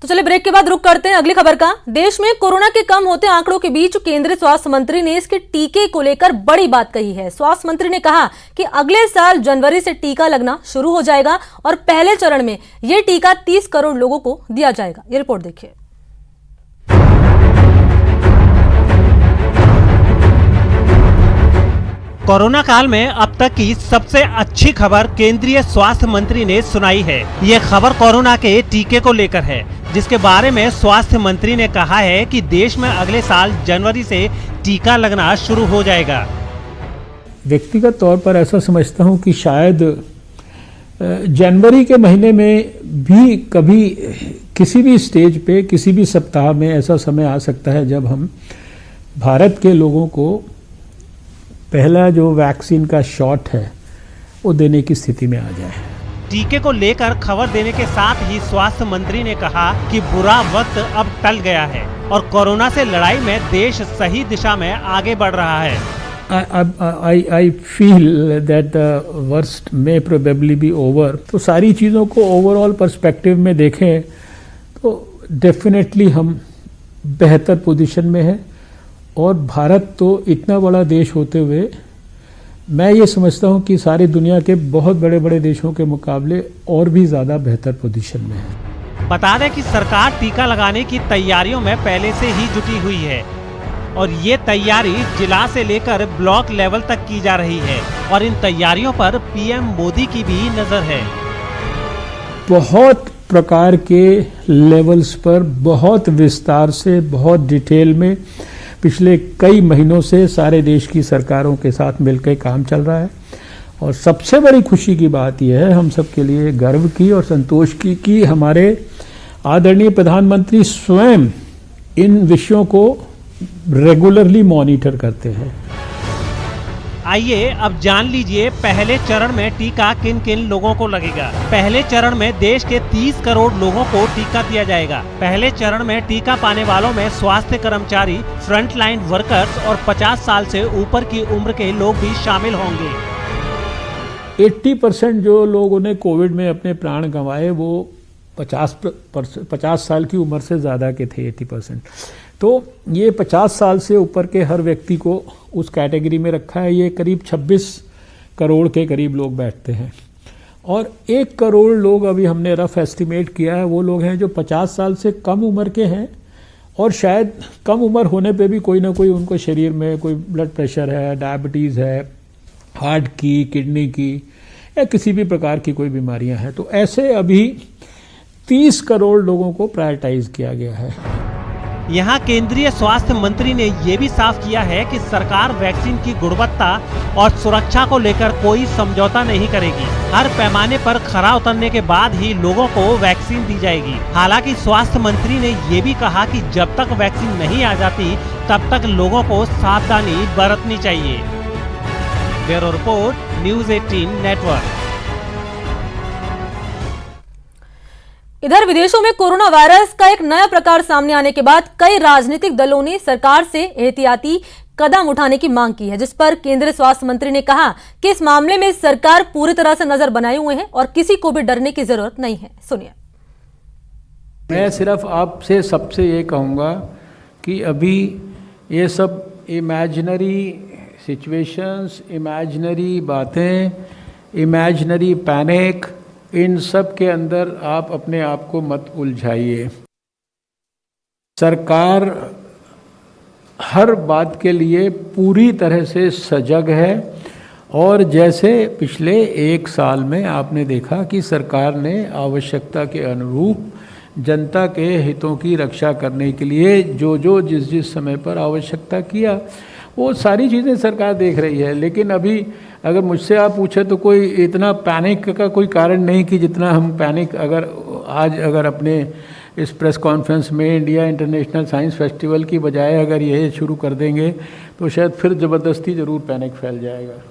तो चलिए ब्रेक के बाद रुक करते हैं अगली खबर का। देश में कोरोना के कम होते आंकड़ों के बीच केंद्रीय स्वास्थ्य मंत्री ने इसके टीके को लेकर बड़ी बात कही है। स्वास्थ्य मंत्री ने कहा कि अगले साल जनवरी से टीका लगना शुरू हो जाएगा और पहले चरण में यह टीका 30 करोड़ लोगों को दिया जाएगा। ये रिपोर्ट देखिए। कोरोना काल में अब तक की सबसे अच्छी खबर केंद्रीय स्वास्थ्य मंत्री ने सुनाई है। ये खबर कोरोना के टीके को लेकर है, जिसके बारे में स्वास्थ्य मंत्री ने कहा है कि देश में अगले साल जनवरी से टीका लगना शुरू हो जाएगा। व्यक्तिगत तौर पर ऐसा समझता हूं कि शायद जनवरी के महीने में भी कभी किसी भी स्टेज पे किसी भी सप्ताह में ऐसा समय आ सकता है जब हम भारत के लोगों को पहला जो वैक्सीन का शॉट है वो देने की स्थिति में आ जाए। टीके को लेकर खबर देने के साथ ही स्वास्थ्य मंत्री ने कहा कि बुरा वक्त अब टल गया है और कोरोना से लड़ाई में देश सही दिशा में आगे बढ़ रहा है। I feel that the worst may probably be over। तो सारी चीज़ों को ओवरऑल पर्सपेक्टिव में देखें तो डेफिनेटली हम बेहतर पोजीशन में हैं और भारत तो इतना बड़ा देश होते हुए मैं ये समझता हूँ कि सारी दुनिया के बहुत बड़े बड़े देशों के मुकाबले और भी ज़्यादा बेहतर पोजीशन में है। बता दें कि सरकार टीका लगाने की तैयारियों में पहले से ही जुटी हुई है और ये तैयारी जिला से लेकर ब्लॉक लेवल तक की जा रही है और इन तैयारियों पर पीएम मोदी की भी नजर है। बहुत प्रकार के लेवल्स पर बहुत विस्तार से बहुत डिटेल में पिछले कई महीनों से सारे देश की सरकारों के साथ मिलकर काम चल रहा है और सबसे बड़ी खुशी की बात यह है, हम सबके लिए गर्व की और संतोष की कि हमारे आदरणीय प्रधानमंत्री स्वयं इन विषयों को रेगुलरली मॉनिटर करते हैं। आइए अब जान लीजिए पहले चरण में टीका किन किन लोगों को लगेगा। पहले चरण में देश के 30 करोड़ लोगों को टीका दिया जाएगा। पहले चरण में टीका पाने वालों में स्वास्थ्य कर्मचारी, फ्रंट लाइन वर्कर्स और 50 साल से ऊपर की उम्र के लोग भी शामिल होंगे। 80% जो लोगों ने कोविड में अपने प्राण गंवाए वो 50 साल की उम्र से ज़्यादा के थे। 80%। तो ये 50 साल से ऊपर के हर व्यक्ति को उस कैटेगरी में रखा है। ये करीब 26 करोड़ के करीब लोग बैठते हैं और 1 करोड़ लोग अभी हमने रफ एस्टिमेट किया है वो लोग हैं जो 50 साल से कम उम्र के हैं और शायद कम उम्र होने पे भी कोई ना कोई उनको शरीर में कोई ब्लड प्रेशर है, डायबिटीज़ है, हार्ट की, किडनी की या किसी भी प्रकार की कोई बीमारियां हैं। तो ऐसे अभी 30 करोड़ लोगों को प्रायोरिटाइज किया गया है। यहाँ केंद्रीय स्वास्थ्य मंत्री ने ये भी साफ किया है कि सरकार वैक्सीन की गुणवत्ता और सुरक्षा को लेकर कोई समझौता नहीं करेगी। हर पैमाने पर खरा उतरने के बाद ही लोगों को वैक्सीन दी जाएगी। हालांकि स्वास्थ्य मंत्री ने ये भी कहा कि जब तक वैक्सीन नहीं आ जाती तब तक लोगों को सावधानी बरतनी चाहिए। Bureau report, news 18 network. इधर विदेशों में कोरोना वायरस का एक नया प्रकार सामने आने के बाद कई राजनीतिक दलों ने सरकार से एहतियाती कदम उठाने की मांग की है, जिस पर केंद्रीय स्वास्थ्य मंत्री ने कहा कि इस मामले में सरकार पूरी तरह से नजर बनाए हुए है और किसी को भी डरने की जरूरत नहीं है। सुनिए। मैं सिर्फ आपसे सबसे ये कहूँगा कि अभी ये सब इमेजिनरी सिचुएशंस, इमेजिनरी बातें, इमेजिनरी पैनिक, इन सब के अंदर आप अपने आप को मत उलझाइए। सरकार हर बात के लिए पूरी तरह से सजग है और जैसे पिछले 1 साल में आपने देखा कि सरकार ने आवश्यकता के अनुरूप जनता के हितों की रक्षा करने के लिए जो जिस समय पर आवश्यकता किया वो सारी चीज़ें सरकार देख रही है। लेकिन अभी अगर मुझसे आप पूछे तो कोई इतना पैनिक का कोई कारण नहीं कि जितना हम पैनिक अगर अपने इस प्रेस कॉन्फ्रेंस में इंडिया इंटरनेशनल साइंस फेस्टिवल की बजाय अगर ये शुरू कर देंगे तो शायद फिर ज़बरदस्ती ज़रूर पैनिक फैल जाएगा।